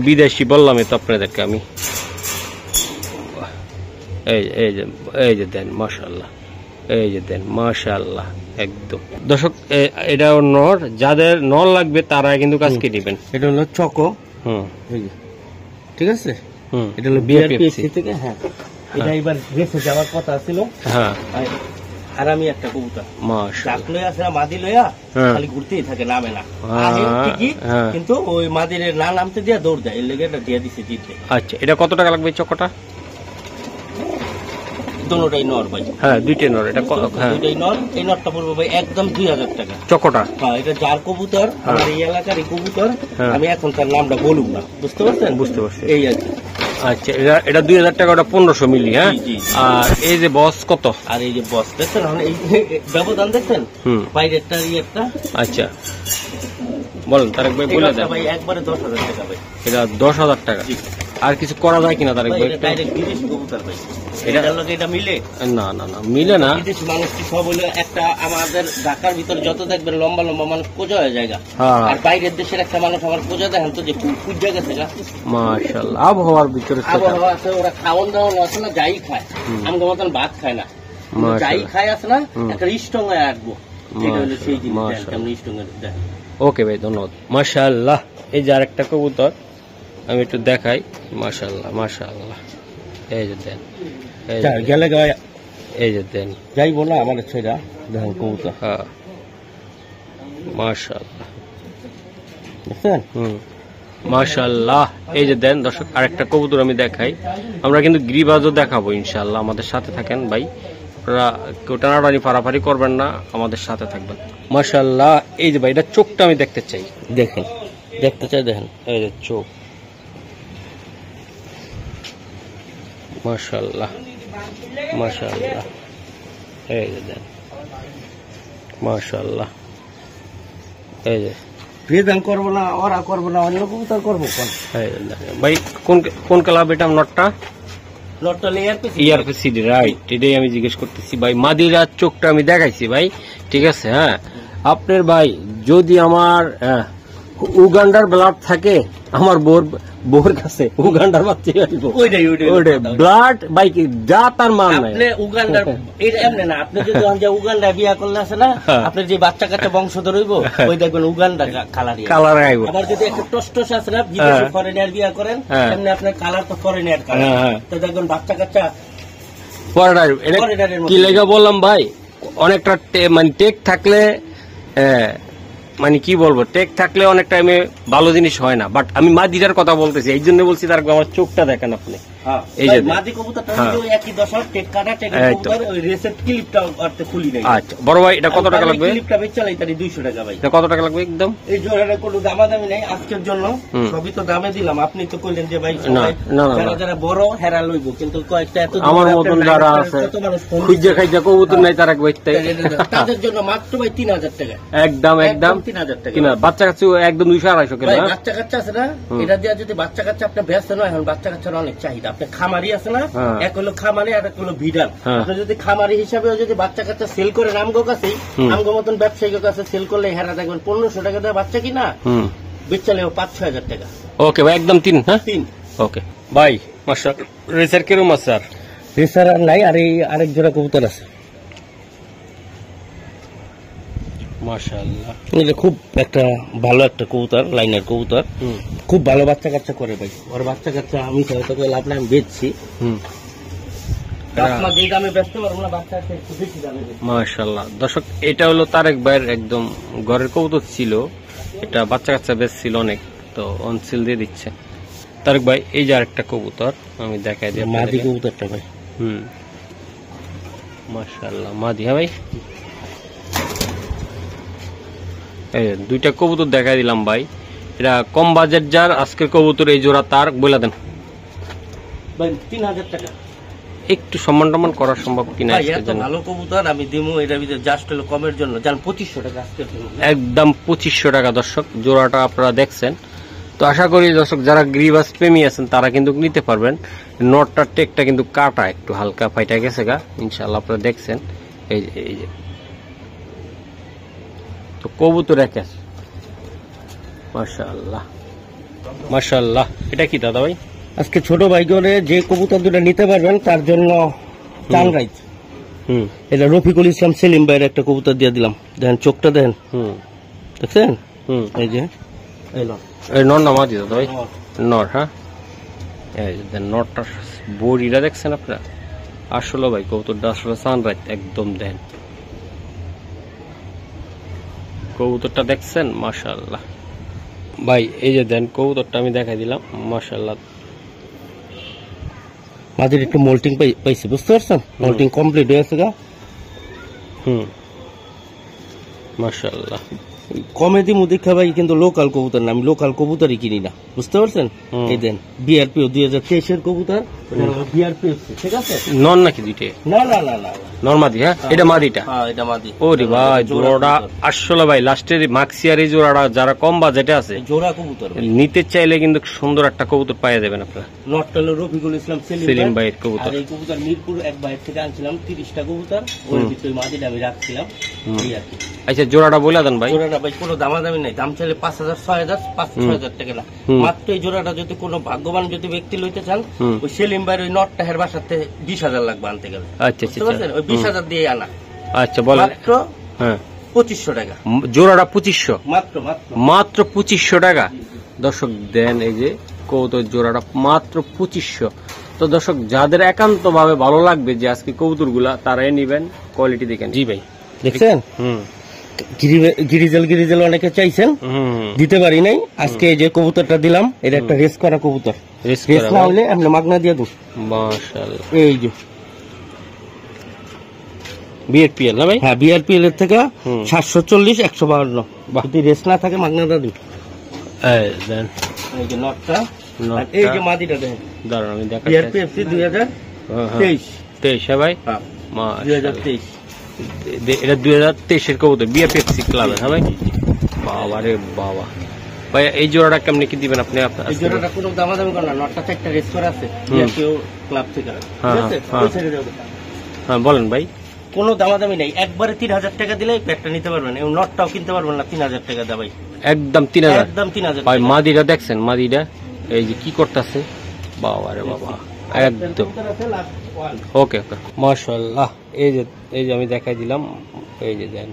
বিদেশি বললাম তো আপনাদেরকে আমি। এই যে দেন মাশাআল্লাহ, এই যে দেন মাশাআল্লাহ একদম। দর্শক এটাও নর, যাদের নর লাগবে তারা কিন্তু কাজকে দিবেন। এটা হলো চকো, ঠিক আছে? এটা হলো বিআরপিএসসি থেকে। হ্যাঁ এটা এবার রেসে যাওয়ার কথা ছিল। হ্যাঁ আর আমি একটা কবুতর মাশাআল্লাহ আছে, মাদি লইয়া খালি ঘুরতেই থাকে, নামে না ঠিকই, কিন্তু ওই মাদির না নামতে দিয়া দৌড় দেয়, এর লেগে এটা দিয়ে দিছে জিততে। আচ্ছা, এটা কত টাকা লাগবে চকটা? দুটোটাই নর ভাই। হ্যাঁ দুইটাই নর। এটা দুইটাই নর। এই নরটা পড়বে ভাই একদম 2000 টাকা চকটা। হ্যাঁ এটা যার কবুতর, আমার এই এলাকার এই কবুতর, আমি এখন তার নামটা বলুন না, বুঝতে পারছেন? বুঝতে পারছি, এই আর কি। আচ্ছা, এটা 2000 টাকা, ওটা 1500 মিলি। হ্যাঁ আর এই যে বস কত? আর এই যে বস দেখছেন, এই ব্যবধান দেখছেন বাইরেরটা ইয়েরটা। আচ্ছা বলেন তারেক ভাই, বলে দেন ভাই। একবারে 10,000 টাকা ভাই। এটা 10,000 টাকা। আর কিছু করা যায় কিনা তারেক ভাই? ডাইরেক্ট বিদেশি কবুতর ভাই, এটা মিলে না মিলে না। বিদেশি মানুষটি সব হলো একটা, আমাদের ঢাকার ভিতরে যত দেখবেন লম্বা মানুষ কোজা হয়ে যায়, আর বাইরের দেশের একটা মানুষ আমার কোজা দেখেন তো যে কুজা গেছে। মাশাআল্লাহ, আবহাওয়ার ভিতরে আবহাওয়া আছে, ওরা খাওয়ান দাওয়ান আছে না, যাই খায়, আমাদের মতন ভাত খায় না। যাই খাই আছে না একটা স্ট্রং হয়ে আসবো, এটা হলো সেই জিনিস কেমন স্ট্রং দেয়। ওকে ভাই, ধন্যবাদ। মাশাআল্লাহ, এই যে আরেকটা কবুতর আমি একটু দেখাই। মাশাআল্লাহ মাশাআল্লাহ, এই যে দেন, গেলে এই যে দেন, যাইবো না আমার ছেড়া দেখেন কবুতর। হ্যাঁ মাশাআল্লাহ, বুঝছেন? মাশাআল্লাহ, এই যে দেন দর্শক, আরেকটা কবুতর আমি দেখাই। আমরা কিন্তু গিরিবাজও দেখাবো ইনশাআল্লাহ, আমাদের সাথে থাকেন ভাই। আপনারা কেউ টানাটানি ফাড়াফাড়ি করবেন না, আমাদের সাথে থাকবেন। মাশাআল্লাহ, এই যে ভাই এটা চোখটা আমি দেখতে চাই, দেখেন দেখতে চাই, দেখেন এই যে চোখ। মাশাআল্লাহ মাশাআল্লাহ, এই যে দেন, মাশাআল্লাহ, এই যে ভেদান করবো না, ওরা করবো না, অন্য কবুতর করবো কোন ভাই। কোন কোন ক্লাব এটা? নটটা ইয়ারপিসি, রাইট, এটাই আমি জিজ্ঞেস করতেছি ভাই। মাদিরার চোখটা আমি দেখাইছি ভাই, ঠিক আছে। হ্যাঁ, আপনার ভাই যদি আমার উগান্ডার ব্লাড থাকে, আমার বোর কাছে উগান্ডার বাচ্চা ব্লাড ভাই যা তার মান নাই। উগান্ডার এটা এমনি না, আপনি যদি উগান্ডা বিয়া করলে আছে না, আপনার যে বাচ্চা কাচ্চা বংশধর হইব, ওই দেখবেন উগান্ডা কালার আইব। আবার যদি একটা টস আছে না, বিদেশি ফরেনিয়ার বিয়া করেন, এমনি আপনার কালার তো ফরেনিয়ার কালার, তো দেখবেন বাচ্চা কাচ্চা কি লেগে বললাম ভাই, অনেকটা মানে টেক থাকলে, মানে কি বলবো, টেক থাকলে অনেক টাইমে ভালো জিনিস হয় না। বাট আমি মাদিটার কথা বলতেছি, এই জন্য বলছি তার আমার চোখটা দেখেন আপনি। এই যে আচ্ছা বড় ভাই, এটা কত টাকা লাগবে? 200 টাকা ভাই। কত টাকা লাগবে একদম? এই জোড়াটা কোনো দামাদামি নেই আজকের জন্য, সবই তো দামে দিলাম। আপনি তো কইলেন যে ভাই যারা বড় হেরা লইব, কিন্তু কয়েকটা এত আমার মতন যারা আছে খুঁজে খাইজা কবুতর নাই, তারা তাদের জন্য মাত্র ভাই 3000 টাকা একদম একদম 3000 টাকা। বাচ্চা কাচ্চা একদম 200-250 কিলো। বাচ্চা কাচ্চা আছে না, এটা দিয়ে যদি বাচ্চা কাচ্চা আপনার ব্যস্ত নয়, এখন বাচ্চা কাচ্চার অনেক চাহিদা। আপনার খামারি আছে না, এক হলো খামারি আর এক হলো ভিডার। আপনি যদি খামারি হিসাবে যদি বাচ্চা কাচ্চা সেল করে আমগো কাছে, আমগো মতন ব্যবসায়ীর কাছে সেল করলে হেরা দেখবেন 1500 টাকা দেয় বাচ্চা কিনা, বেচালেও 5-6 হাজার টাকা। ওকে ভাই, একদম 3। হ্যাঁ 3। ওকে ভাই, মাশাআল্লাহ। রেসার কিরকম আছে? আর রেসার আর নাই, আর এই আরেক জোড়া কবুতর আছে। মাশাআল্লাহ, এটা খুব একটা ভালো একটা কবুতর, লাইনের কবুতর, খুব ভালো বাচ্চা কাচ্চা করে ভাই। ওর বাচ্চা কাচ্চা আমি লাভ না, আমি বেচছি। মাশাআল্লাহ দর্শক, এটা হলো তারেক ভাইয়ের একদম ঘরের কবুতর ছিল, এটা বাচ্চা কাচ্চা বেশ ছিল অনেক, তো অনসিল দিয়ে দিচ্ছে তারেক ভাই। এই যে আরেকটা কবুতর আমি দেখাই দিই, মাদি কবুতরটা ভাই। মাশাআল্লাহ, মাদি। হ্যাঁ ভাই, এই দুইটা কবুতর দেখাই দিলাম ভাই। এটা কম বাজেট যার আজকের কবুতর, এই জোড়া তার বলে দেন ভাই 3000 টাকা। একটু সম্মান টম্মান করা সম্ভব কিনা? ভালো কবুতর আমি দিমু, এটার ভিতরে জাস্ট হলো কমের জন্য, জান 2500 টাকা আজকে একদম 2500 টাকা। দর্শক জোড়াটা আপনারা দেখছেন, তো আশা করি দর্শক যারা গ্রিবাস প্রেমী আছেন তারা কিন্তু নিতে পারবেন। নটটার টেকটা কিন্তু কাটা একটু হালকা ফাইটা গেছে গা, ইনশাআল্লাহ আপনারা দেখছেন। এই যে এই যে তো কবুতর এক আছে, মাশাআল্লাহ মাশাআল্লাহ। এটা কি দাদা ভাই? আজকে ছোট ভাই করে যে কবুতর দুটো নিতে পারবেন তার জন্য চানরাইজ। এটা রফিকুল ইসলাম সেলিম ভাইয়ের একটা কবুতর দিয়ে দিলাম, দেখেন চোখটা দেখেন, দেখছেন? এই যে এই নর নামা দিত ভাই, নর। হ্যাঁ, এই যে নরটা বড়িটা দেখছেন আপনারা? আসলে ভাই কবুতরটা আসলে সানরাইজ একদম দেন, কবুতরটা দেখছেন? মাশাআল্লাহ ভাই, এই যে দেন কবুতরটা আমি দেখাই দিলাম, মাশাআল্লাহ। মাঝে একটু মোল্টিং পাইছি, বুঝতে পারছেন? মোল্টিং কমপ্লিট হয়েছে গা। মাশাআল্লাহ। কমেডি মুদিক্ষা ভাই, কিন্তু লোকাল কবুতর না, আমি লোকাল কবুতরই কিনি না, বুঝতে পারছেন? এই দেন বিআরপিও 2023-এর কবুতর, বিআরপি ঠিক আছে। নন নাকি দুইটা? না না না না, নরমাদি। হ্যাঁ, এটা মাদিটা। হ্যাঁ, এটা মাদি। ওরে ভাই, জোড়াটা আসলে ভাই লাস্টের মাক্সিয়ার এই জোড়াটা যারা কম বাজেটে আছে, জোড়া কবুতর নিতে চাইলে কিন্তু সুন্দর একটা কবুতর পাওয়া যাবেন আপনারা। নটটা হলো রফিকুল ইসলাম সেলিম ভাইয়ের কবুতর। এই কবুতর মিরপুর এক ভাইয়ের থেকে আনছিলাম 30টা কবুতর, ওর ভিতরে মাদিটা আমি রাখছিলাম, এই আর কি। আচ্ছা জোড়াটা বলে দেন ভাই। জোড়াটা ভাই কোনো দামাদামি নাই, দাম চাইলে 5,000 6,000 5,000 টাকা না, মাত্র এই জোড়াটা যদি কোনো ভাগ্যবান যদি ব্যক্তি লইতে চান, ওই সেলিম ভাইয়ের ওই নটটা হের বাসাতে 20,000 লাগবে আনতে গেলে। আচ্ছা আচ্ছা ওই 20,000 দিয়ে আনা। আচ্ছা বলেন। মাত্র 2500 টাকা জোড়াটা 2500 মাত্র মাত্র 2500 টাকা। দর্শক দেন এই যে কবুতর জোড়াটা মাত্র 2500। তো দর্শক যাদের একান্ত ভাবে ভালো লাগবে যে আজকে কবুতর গুলা তারাই নিবেন, কোয়ালিটি দেখেন। জি ভাই দেখছেন গিরিজেল অনেকে চাইছেন, দিতে পারি নাই, আজকে এই যে কবুতরটা দিলাম, এটা একটা রেস করা কবুতর, রেস না হলে আপনি মাগনা দিয়ে দেব। মাশাআল্লাহ। এই যে বিআরপিএল না ভাই? হ্যাঁ বিআরপিএল এর থেকে 740 152 যদি রেস না থাকে মাগনা দিয়ে দেব। এই দেন এই যে নটটা, এই যে মাদিটা দেখেন, দাঁড়ান আমি দেখাচ্ছি। বিআরপিএফসি 2023 হ্যাঁ ভাই। হ্যাঁ 2023 এটা 2023 এর কবুতর বিএফএফসি ক্লাবের। হ্যাঁ ভাই। বাবা রে বাবা ভাই, এই জোড়াটা কেমনে কি দিবেন আপনি? এই জোড়াটা কোনো দামাদামি করে না, নটটা 4টা রেস করা আছে বিআরপিও ক্লাব থেকে, ঠিক আছে? ওই সাইডে যাবে। হ্যাঁ বলেন ভাই। কোনো দামাদামি নাই, একবারে 3000 টাকা দিলে একটা নিতে পারবেন, এবং নটটাও কিনতে পারবেন না 3000 টাকা দা ভাই, একদম 3000 একদম 3000 ভাই। মাদিটা দেখছেন, মাদিটা এই যে কি করতেছে, বাবা রে বাবা একদম। ওকে ওকে মাশাআল্লাহ। এই যে আমি দেখাই দিলাম, এই যে দেন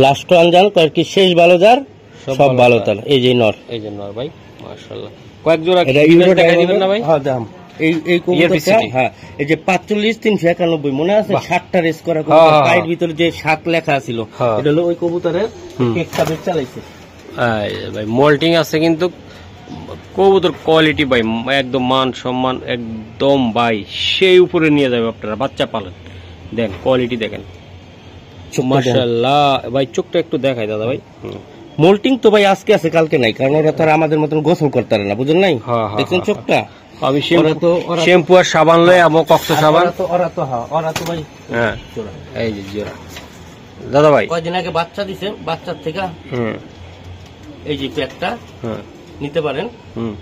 লাস্ট ওয়ান জান কয় কি শেষ ভালো যার সব ভালো তার। এই যে নর, এই যে নর ভাই মাশাআল্লাহ। কয়েক জোড়া টাকা দিবেন না ভাই? হ্যাঁ দাম এই কবুতরটা, হ্যাঁ এই যে 45 391 মনে আছে, 7টা রেস করা কবুতর, পায়ের ভিতরে যে 7 লেখা ছিল, এটা হলো ওই কবুতরের একটা বেচ চালাইছে ভাই। মোল্টিং আছে কিন্তু কবুতর কোয়ালিটি ভাই একদম মান সম্মান একদম ভাই সেই উপরে নিয়ে যাবে আপনারা, বাচ্চা পালেন। দেন কোয়ালিটি দেখেন মাশাআল্লাহ ভাই। চোখটা একটু দেখাই দাদা ভাই। মোল্টিং তো ভাই আজকে আছে কালকে নাই, কারণ ওরা তো আমাদের মতন গোসল করতে পারে না, বুঝলেন নাই? দেখছেন চোখটা, আমি শ্যাম্পু আর সাবান লই আমো, কক্স সাবান ওরা তো ভাই। হ্যাঁ এই যে জোড়া দাদা ভাই কয়দিন আগে বাচ্চা দিছে, বাচ্চার থেকে এই যে প্যাকটা নিতে পারেন,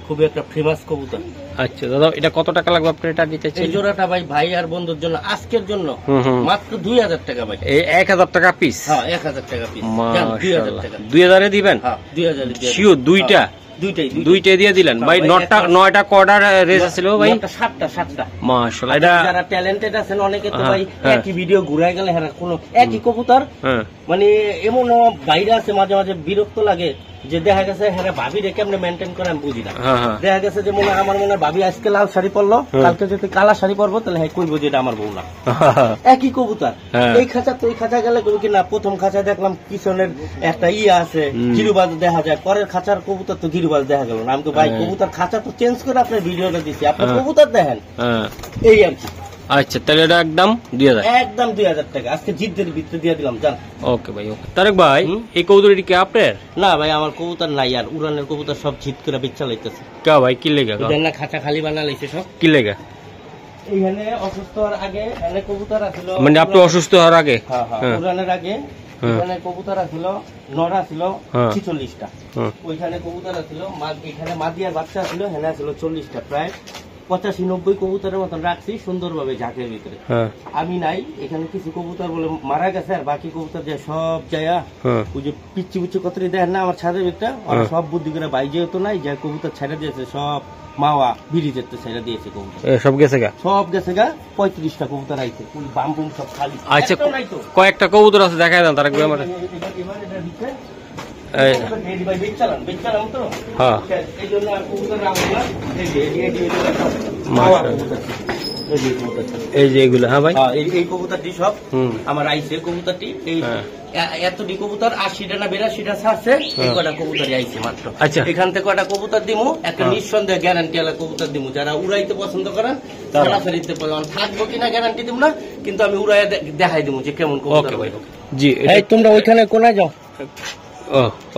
খুবই একটা ফেমাস কবুতর। আচ্ছা দাদা, এটা কত টাকা লাগবে আপনি এটা দিতে চাই? এই জোড়াটা ভাই ভাই আর বন্ধুর জন্য আজকের জন্য মাত্র 2000 টাকা ভাই। এই 1000 টাকা পিস? হ্যাঁ 1000 টাকা পিস। মাশাআল্লাহ 2000 এ দিবেন? হ্যাঁ 2000 এ দিবেন। শিওর দুইটা দুইটাই দিয়ে দিলেন ভাই। 9টা কোয়ার্টার রেস ছিল ভাই, 7টা মাশাআল্লাহ। এটা যারা ট্যালেন্টেড আছেন অনেকে তো ভাই একই ভিডিও ঘুরাই গেলে হ্যাঁ কোনো একই কবুতর, মানে এমন বাইরে আছে মাঝে মাঝে বিরক্ত লাগে যে দেখা গেছে হ্যাঁ ভাবি রে কেমনে মেনটেন করে আমি বুঝি না। দেখা গেছে যে মনে আমার মনে ভাবি আজকে লাল শাড়ি পরলো, কালকে যদি কালা শাড়ি পরবো তাহলে হ্যাঁ কইবো যে এটা আমার বউ না। একই কবুতর, এই খাঁচা তো ওই খাঁচা গেলে কবি কি না, প্রথম খাঁচা দেখলাম পিছনের একটা আছে গিরুবাজ দেখা যায়, পরের খাঁচার কবুতর তো গিরুবাজ দেখা গেল না। আমি তো ভাই কবুতর খাঁচা তো চেঞ্জ করে আপনার ভিডিওটা দিচ্ছি, আপনার কবুতর দেখেন এই আর কি। আচ্ছা তাহলে এটা একদম 2000, একদম 2000 টাকা আজকে জিদ্দের ভিতরে দিয়ে দিলাম জান। ওকে ভাই ওকে। তারেক ভাই এই কবুতরটি কি আপনার? না ভাই আমার কবুতর নাই, আর উড়ানের কবুতর সব জিদ করে বেচা লাইতেছে। কা ভাই কি লেগা? না খাঁচা খালি বানা লাইছে সব। কি লেগা? এইখানে অসুস্থ হওয়ার আগে এখানে কবুতর আছিল, মানে আপনি অসুস্থ হওয়ার আগে? হ্যাঁ উড়ানের আগে এখানে কবুতর আছিল, নড়া ছিল 46টা, ওইখানে কবুতর আছিল, এখানে মাদিয়ার বাচ্চা ছিল, এখানে ছিল 40টা, প্রায় 85-90 কবুতরের মতন রাখছি সুন্দরভাবে ঝাঁকের ভিতরে। আমি নাই, এখানে কিছু কবুতর বলে মারা গেছে, আর বাকি কবুতর যে সব জায়গা ওই যে পিচ্ছি পিচ্ছি কতরি দেখেন না আমার ছাদের ভিতরে, ওরা সব বুদ্ধি করে বাই যেহেতু নাই, যা কবুতর ছেড়ে দিয়েছে সব মাওয়া বিড়ি যেতে ছেড়ে দিয়েছে কবুতর, সব গেছে গা 35টা কবুতর আইছে, বাম বুম সব খালি। আচ্ছা কয়েকটা কবুতর আছে দেখাই দেন তারেক ভাই আমার। এই যে এগুলো হ্যাঁ ভাই, এই কবুতরটি সব আমার আইসে, কবুতরটি এতটি কবুতর 80টা না 82টা ছাড়ছে, এই কটা কবুতরই আইছে মাত্র। আচ্ছা এখান থেকে কটা কবুতর দিমু, একটা নিঃসন্দেহে গ্যারান্টি আলা কবুতর দিমু, যারা উড়াইতে পছন্দ করেন সরাসরিতে থাকবো কিনা গ্যারান্টি দিব না, কিন্তু আমি উড়াই দেখাই দিমু যে কেমন কবুতর। জি তোমরা ওইখানে কোনায় যাও।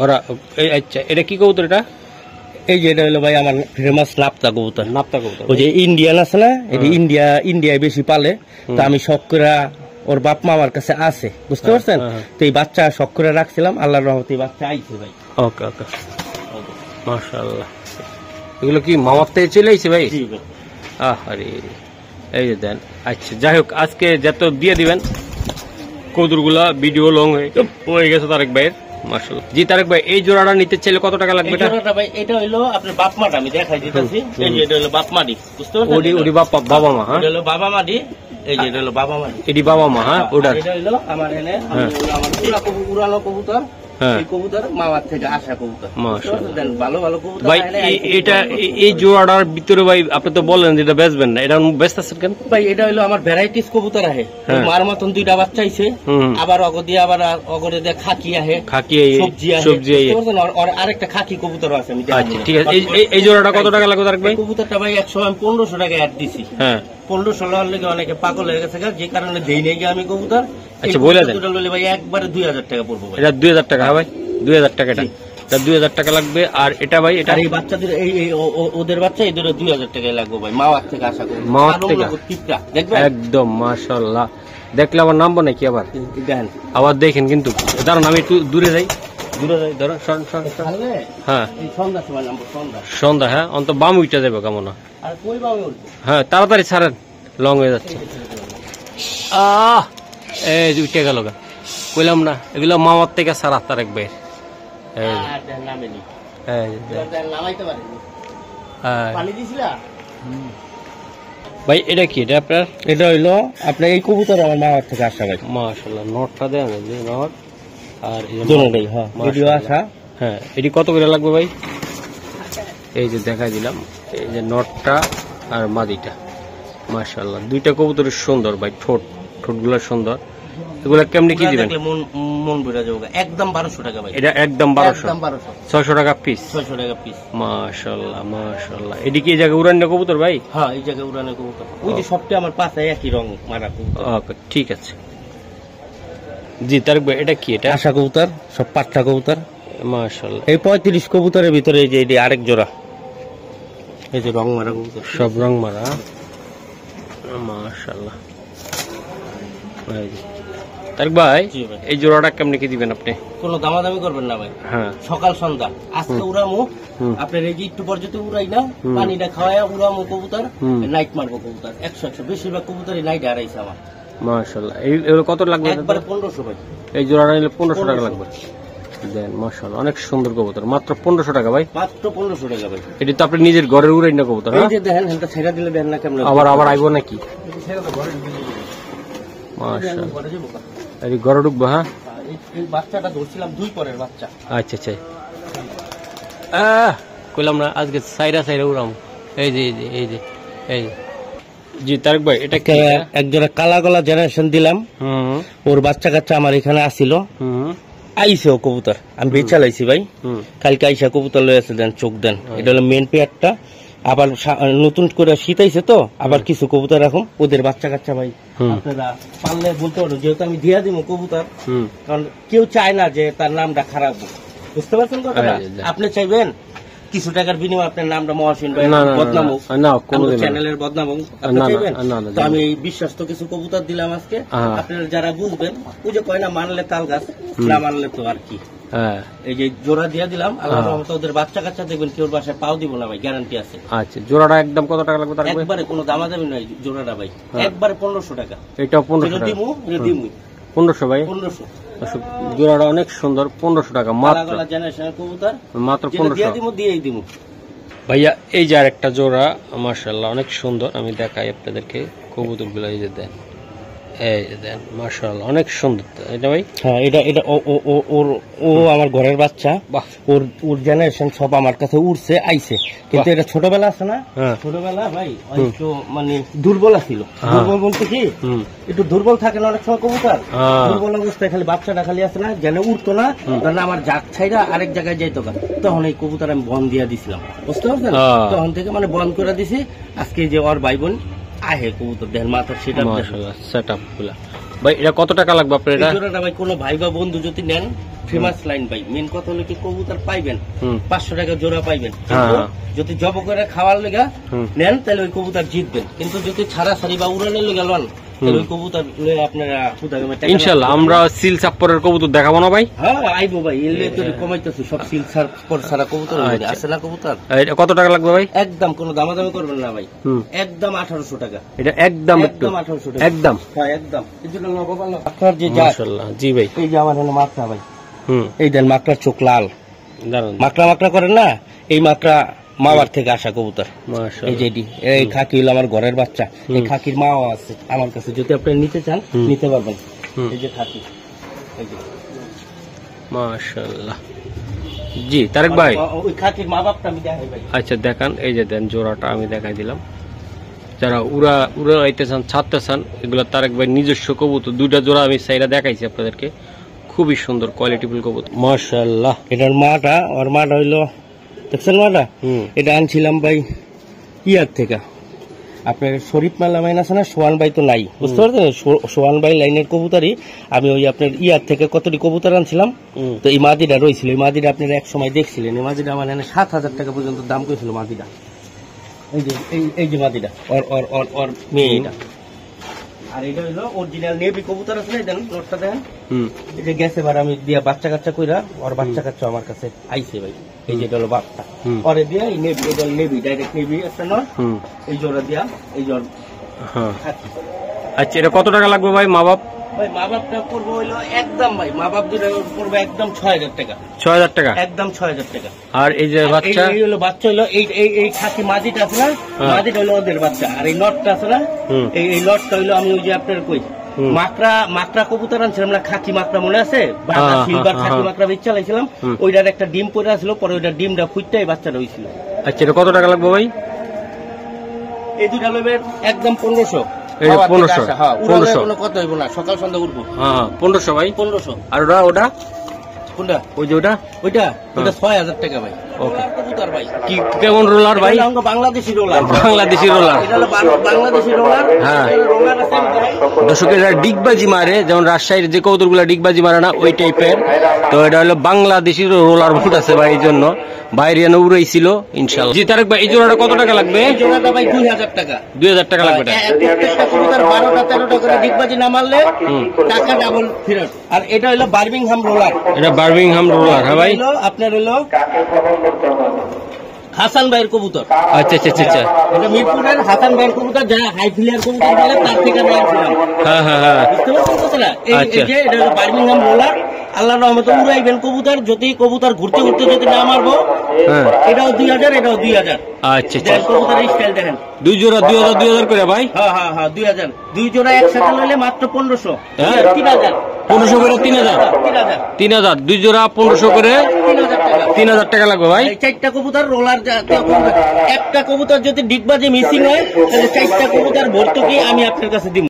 ওরা আচ্ছা এটা কি কবুতর? এটা এই যে এটা হলো ভাই আমার ফেমাস নাপ্তা কবুতর। নাপ্তা কবুতর ওই যে ইন্ডিয়ান আছে না, এটা ইন্ডিয়ায় বেশি পালে, তো আমি শখ করে ওর বাপ মা আমার কাছে আছে, বুঝতে পারছেন, তো এই বাচ্চা শখ করে রাখছিলাম, আল্লাহর রহমতে এই বাচ্চা আইছে ভাই। ওকে ওকে মাশাআল্লাহ। এগুলো কি মামার থেকে চলে আইছে ভাই? আরে এই যে দেন। আচ্ছা যাই হোক আজকে যত দিয়ে দিবেন কবুতরগুলা ভিডিও লং হয়ে গেছে তারেক ভাইয়ের মাশাআল্লাহ। জি তারেক ভাই, এই জোড়াটা নিতে চাইলে কত টাকা লাগবে? ভাই এটা হইলো আপনার বাপ মাটি, আমি দেখাই দিতেছি। এই যে এটা হলো বাপ মাটি, বুঝতে পারছেন? ওডি বাবা মা, হ্যাঁ এটা হলো বাবা মাটি। এই যে এটা হলো বাবা মাটি, এডি বাবা মা, হ্যাঁ ওটা এটা হইলো আমার এনে আমার উড়ানো কবুতর। এই কবুতর মামার থেকে আসা কবুতর, ভালো ভালো কবুতর ভাই। এটা এই জোড়াটার ভিতরে ভাই আপনি তো বললেন যে এটা বেচবেন না, এটা ব্যস্ত আছেন কেন ভাই? এটা হইলো আমার ভ্যারাইটিস কবুতর আহে, মার মতন দুইটা বাচ্চা আইছে, আবার অগদি আবার অগরে দিয়ে খাকি আহে, খাকি সবজি আরেকটা খাকি কবুতর আছে। আমি আচ্ছা ঠিক আছে। এই জোড়াটা কত টাকা লাগবে তারেক ভাই? কবুতরটা ভাই 1500 টাকা অ্যাড দিছি। হ্যাঁ 1500 লেগে অনেকে পাগল হয়ে গেছে, যে কারণে দেই নাই আমি কবুতর। আচ্ছা বলে দেন ভাই একবারে 2000 টাকা পড়বো ভাই। এটা 2000 টাকা ভাই, 2000 টাকা এটা 2000 টাকা লাগবে। আর এটা ভাই এটা এই বাচ্চাদের ওদের বাচ্চা এদের 2000 টাকাই লাগবে ভাই, মাওয়ার থেকে আশা করি। মাওয়ার থেকে একদম মাশাআল্লাহ। দেখলে আবার নামবো নাকি আবার? দেখেন আবার দেখেন কিন্তু, দাঁড়ান আমি একটু দূরে যাই, ধরো হ্যাঁ সন্ধ্যা, হ্যাঁ অন্ত বাম উইটা যাবে কেমন? হ্যাঁ তাড়াতাড়ি ছাড়েন, লং হয়ে যাচ্ছে। এই উঠে গেল গা, কইলাম না এগুলো মামার থেকে সারা তারেক ভাই। ভাই এটা কি? এটা আপনার? এটা হইলো আপনার এই কবুতর আমার মামার থেকে আসা ভাই। মাশাআল্লাহ। নটটা দেন যে নট আর দুটোটাই, হ্যাঁ ভিডিও আসা। হ্যাঁ এটি কত করে লাগবে ভাই? এই যে দেখাই দিলাম, এই যে নটটা আর মাদিটা মাশাআল্লাহ। দুইটা কবুতর সুন্দর ভাই, ঠোঁটগুলো সুন্দর। এগুলা কেমনি কি দিবেন? মন ভরে যাবে, একদম 1200 টাকা ভাই। এটা একদম 1200, 600 টাকা পিস। 600 টাকা পিস মাশাআল্লাহ মাশাআল্লাহ। এদিকে এই জায়গায় উড়ানো কবুতর ভাই? হ্যাঁ এই জায়গায় উড়ানো কবুতর, ওই যে সবটা আমার পাশে একই রং মারা কবুতর। ওকে ঠিক আছে। জি তারেক ভাই এটা কি? এটা আশা কবুতর, সব পাট্টা কবুতর মাশাআল্লাহ। এই 35 কবুতরের ভিতরে এই যে এটি আরেক জোড়া, এই যে রং মারা কবুতর, সব রং মারা মাশাআল্লাহ। তারেক ভাই এই জোড়াটা কেমনে কি দিবেন আপনি? কোনো দামাদামি করবেন না ভাই। হ্যাঁ সকাল সন্ধ্যা আজকে উড়ামু, আপনার এই যে একটু পর্যন্ত উড়াই না, পানিটা খাওয়াই উড়ামু কবুতর, নাইট মারবো কবুতর 100 বেশিরভাগ কবুতরই নাইট হারাইছে আমার মাশাআল্লাহ। এগুলো কত লাগবে? একবারে 1500 ভাই। এই জোড়াটা নিলে 1500 টাকা লাগবে। দেন মাশাআল্লাহ, অনেক সুন্দর কবুতর, মাত্র 1500 টাকা ভাই। মাত্র 1500 টাকা ভাই। এটা তো আপনি নিজের ঘরের উড়াই না কবুতর? এই যে দেখেন এটা ছেড়ে দিলে দেখেন না কেমন আবার আইবো নাকি? মাশাআল্লাহ এই ঘরে ঢুকবো। হ্যাঁ এই বাচ্চাটা ধরছিলাম 2 পরের বাচ্চা। আচ্ছা আচ্ছা কইলাম না আজকে সাইরা উড়াম। এই যে এই যে এই জি তারেক ভাই এটা এক জোড়া কালা গলা জেনারেশন দিলাম, ওর বাচ্চা কাচ্চা আমার এখানে আসিল, আইসে ও কবুতর আমি বেচালাইছি ভাই। কালকে আইসা কবুতর লয়ে আছে, দেন চোখ দেন। এটা হলো মেন পেয়ারটা, আবার নতুন করে শীতাইছে তো, আবার কিছু কবুতর এখন ওদের বাচ্চা কাচ্চা ভাই আপনারা পারলে বলতে পারো, যেহেতু আমি দিয়া দিব কবুতর, কারণ কেউ চায় না যে তার নামটা খারাপ হোক, বুঝতে পারছেন কথাটা? আপনি চাইবেন কিছু টাকার বিনিময়ে আপনার নামটা মহাসিন ভাই বদনাম হোক, চ্যানেলের বদনাম হোক, আপনি চাইবেন? তো আমি এই বিশ্বস্ত কিছু কবুতর দিলাম আজকে, আপনারা যারা বুঝবেন, ওই যে কয় না মানলে তাল গাছ, না মানলে তো আর কি। এই যে জোড়া দিয়ে দিলাম, আল্লাহর রহমতে ওদের বাচ্চা কাচ্চা দেখবেন কেউ বাসায় পাও দিব না ভাই, গ্যারান্টি আছে। আচ্ছা জোড়াটা একদম কত টাকা লাগবে? একবারে কোনো দামা দামি নয় জোড়াটা ভাই, একবারে 1500 টাকা। এটা 1500 টাকা দিমু 1500 ভাই, 1500 জোড়াটা অনেক সুন্দর, 1500 টাকা মাত্র। জেনারেশনের কবুতর মাত্র 1500 দিয়েই দিমু ভাইয়া। এই যে আরেকটা জোড়া মাশাআল্লাহ অনেক সুন্দর, আমি দেখাই আপনাদেরকে কবুতরগুলো। এই যে দেন, এই যে দেন মাশাআল্লাহ অনেক সুন্দর। এটা ভাই হ্যাঁ এটা ও আমার ঘরের বাচ্চা, ওর জেনারেশন সব আমার কাছে উড়ছে আইছে, কিন্তু এটা ছোটবেলা আছে না, ছোটবেলা ভাই একটু মানে দুর্বল ছিল। দুর্বল বলতে কি, একটু দুর্বল থাকে না অনেক সময় কবুতর, দুর্বল অবস্থায় খালি বাচ্চাটা খালি আছে না, যেন উঠতো না, কারণ আমার জাত ছাইরা আরেক জায়গায় যাইতো, তখন এই কবুতর আমি বন দিয়া দিছিলাম, বুঝতে পারছেন? তখন থেকে মানে বন্ধ করে দিছি। আজকে যে ওর ভাই বোন আহে কবুতর দেখেন মাথার সেটআপ গুলা ভাই, এটা কত টাকা লাগবে আপনার? এটা জোড়াটা ভাই কোনো ভাই বা বন্ধু যদি নেন, ফেমাস লাইন ভাই, মেন কথা হলো কি কবুতর পাইবেন 500 টাকা জোড়া পাইবেন, যদি জব করে খাওয়ার লেগা নেন তাহলে ওই কবুতর জিতবেন, কিন্তু যদি ছাড়াছাড়ি বা উড়ানের লেগা লন ওই কবুতর আপনারা ইনশাল্লাহ আমরা সিল চাপ্পরের কবুতর দেখাবো না ভাই? হ্যাঁ আইবো ভাই, এলে তো কমাইতেছি সব সিল চাপ্পর ছাড়া কবুতর আছে না কবুতর। কত টাকা লাগবে ভাই? একদম কোনো দামাদামি করবেন না ভাই, একদম 1800 টাকা। এটা একদম 1800 টাকা একদম? হ্যাঁ একদম। আপনার যে মাশাআল্লাহ। জি ভাই, এই যে আমার হলো মাকড়া ভাই, এই দেন মাকড়ার চোখ লাল, মাকড়া মাকড়া করেন না, এই মাকড়া মাওয়ার থেকে আসা কবুতর। এই যে এই খাকি হলো আমার ঘরের বাচ্চা, এই খাকির মাও আছে আমার কাছে, যদি আপনি নিতে চান নিতে পারবেন। এই যে খাকি, এই যে মাশাআল্লাহ। জি তারেক ভাই, ওই খাকির মা বাপটা আমি দেখাই ভাই। আচ্ছা দেখান, এই যে দেন জোড়াটা আমি দেখাই দিলাম। যারা উড়া আইতে চান, ছাড়তে চান, এগুলো তারেক ভাই নিজস্ব কবুতর। দুইটা জোড়া আমি সাইরা দেখাইছি আপনাদেরকে, খুবই সুন্দর কোয়ালিটিফুল কবুতর মাশাআল্লাহ। এটার মাটা, ওর মাটা হইলো দেখছেন মাটা, এটা আনছিলাম ভাই ইয়ার থেকে, আপনার শরীফ মাল্লা মাইন আছে না, সোয়ান ভাই তো নাই, বুঝতে পারছেন, সোয়ান ভাই লাইনের কবুতরই আমি ওই আপনার ইয়ার থেকে কতটি কবুতর আনছিলাম। তো এই মাদিটা রয়েছিল, এই মাদিটা আপনারা এক সময় দেখছিলেন, এই মাদিটা আমার এখানে 7000 টাকা পর্যন্ত দাম করেছিল মাদিটা। এই যে মাদিটা ওর মেয়েটা, আর এটা হইলো অরিজিনাল নেভি কবুতর আছে না, দেন নোটটা দেন। এই যে গেছে বার আমি দিয়া বাচ্চা কাচ্চা কইরা, ওর বাচ্চা কাচ্চা আমার কাছে আইছে ভাই। এই যে এটা হলো বাচ্চা, পরে দিয়া এই নেভি, এটা নেভি ডাইরেক্ট নেভি একটা নয়, এই জোড়া দিয়া এই জোড়া। আচ্ছা এটা কত টাকা লাগবে ভাই মা বাপ? ভাই মা বাপটা করবো হইলো একদম ভাই, মা বাপ দুটো করবো একদম 6000 টাকা। 6000 টাকা একদম 6000 টাকা। আর এই যে বাচ্চা, এই হলো বাচ্চা হইলো এই খাকি মাদিটা আছে না, মাদিটা হইলো ওদের বাচ্চা, আর এই লটটা আছে না, এই লটটা হইলো আমি ওই যে আপনার কই মাকড়া কবুতর আনছিলাম না, খাকি মাকড়া মনে আছে, সিলভার খাকি মাকড়া বেচ চালাইছিলাম, ওইটার একটা ডিম পড়ে আসলো, পরে ওইটা ডিমটা ফুটতে এই বাচ্চাটা হয়েছিল। আচ্ছা এটা কত টাকা লাগবে ভাই? এই দুইটা লইবে একদম 1500। 1500 কত হইব না, সকাল সন্ধ্যা উঠবো। 1500 ভাই, 1500। আর ওটা কোনটা? ওই যে ওটা 6000 টাকা ভাই। ওকে কবুতর ভাই, কি কেমন রোলার ভাই? বাংলাদেশি রোলার। বাংলাদেশি রোলার, এটা হলো বাংলাদেশি রোলার। হ্যাঁ রোলার আছে দর্শকের যারা ডিগবাজি মারে, যেমন রাজশাহীর যে কবুতরগুলো ডিগবাজি মারে না ওই টাইপের, তো এটা হলো বাংলাদেশি রোলার বুট আছে ভাই, এই জন্য বাইরে এনে উড়াইছিল ইনশাআল্লাহ। জি তারেক ভাই, এই জোড়াটা কত টাকা লাগবে? এই জোড়াটা ভাই 2000 টাকা। 2000 টাকা লাগবে। প্রত্যেকটা কবুতর 12টা 13টা করে ডিগবাজি না মারলে টাকা ডাবল ফেরত। আর এটা হলো বার্মিংহাম রোলার। এটা বার্মিংহাম রোলার। হ্যাঁ ভাই, আপনার হলো হাসান ভাইয়ের কবুতর। আচ্ছা আচ্ছা আচ্ছা, এটা মিরপুরের হাসান ভাইয়ের কবুতর, যারা হাই ফিলিয়ার কবুতর বলে তার থেকে আমি আনছিলাম। হ্যাঁ হ্যাঁ হ্যাঁ, বুঝতে পারছেন কথাটা? এই যে এটা হলো বার্মিংহাম রোলার। আল্লাহর রহমতে উড়াইবেন কবুতর, যদি কবুতর ঘুরতে ঘুরতে যদি না মারবো, এটাও 2000, এটাও 2000। আচ্ছা আচ্ছা, কবুতরের স্টাইল দেখেন, দুই জোড়া 2000 করে ভাই। হ্যাঁ হ্যাঁ হ্যাঁ 2000, দুই জোড়া একসাথে লইলে মাত্র 1500। 3000 1500 করে 3000, 3000 দুই জোড়া 1500 করে 3000 টাকা লাগবে ভাই। 4টা কবুতর রোলার, একটা কবুতর যদি ডিগবাজি মিসিং হয় তাহলে 4টা কবুতর ভর্তুকি আমি আপনার কাছে দিব।